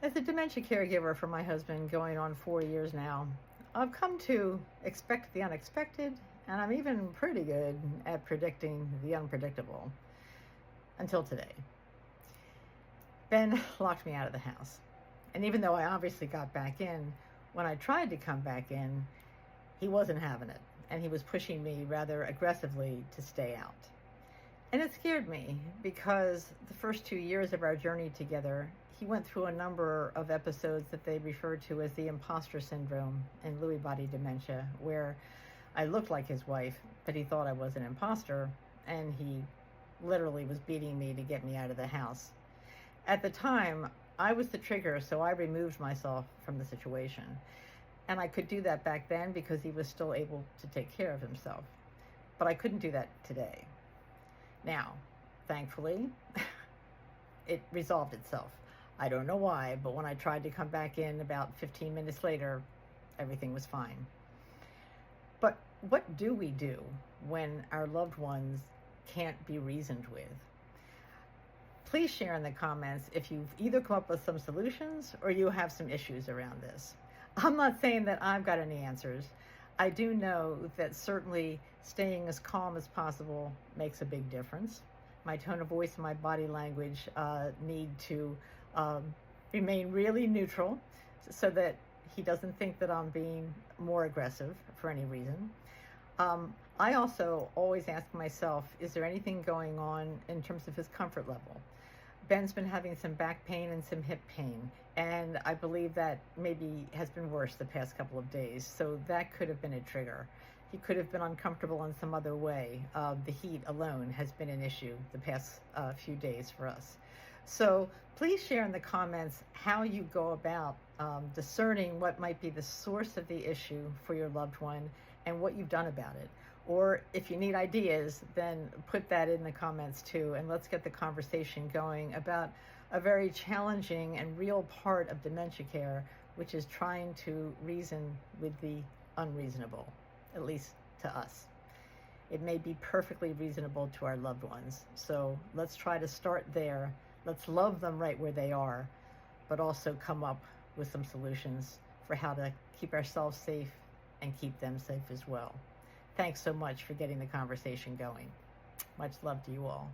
As a dementia caregiver for my husband going on 4 years now, I've come to expect the unexpected, and I'm even pretty good at predicting the unpredictable. Until today. Ben locked me out of the house. And even though I obviously got back in, when I tried to come back in, he wasn't having it. And he was pushing me rather aggressively to stay out. And it scared me because the first 2 years of our journey together, he went through a number of episodes that they refer to as the imposter syndrome in Lewy body dementia, where I looked like his wife, but he thought I was an imposter, and he literally was beating me to get me out of the house. At the time, I was the trigger, so I removed myself from the situation. And I could do that back then because he was still able to take care of himself. But I couldn't do that today. Now, thankfully, it resolved itself. I don't know why, but when I tried to come back in about 15 minutes later, everything was fine. But what do we do when our loved ones can't be reasoned with? Please share in the comments if you've either come up with some solutions or you have some issues around this. I'm not saying that I've got any answers. I do know that certainly staying as calm as possible makes a big difference. My tone of voice and my body language need to remain really neutral so that he doesn't think that I'm being more aggressive for any reason. I also always ask myself, is there anything going on in terms of his comfort level? Ben's been having some back pain and some hip pain, and I believe that maybe has been worse the past couple of days, so that could have been a trigger. He could have been uncomfortable in some other way. The heat alone has been an issue the past few days for us. So please share in the comments how you go about discerning what might be the source of the issue for your loved one and what you've done about it. Or if you need ideas, then put that in the comments too, and let's get the conversation going about a very challenging and real part of dementia care, which is trying to reason with the unreasonable, at least to us. It may be perfectly reasonable to our loved ones. So let's try to start there. Let's love them right where they are, but also come up with some solutions for how to keep ourselves safe and keep them safe as well. Thanks so much for getting the conversation going. Much love to you all.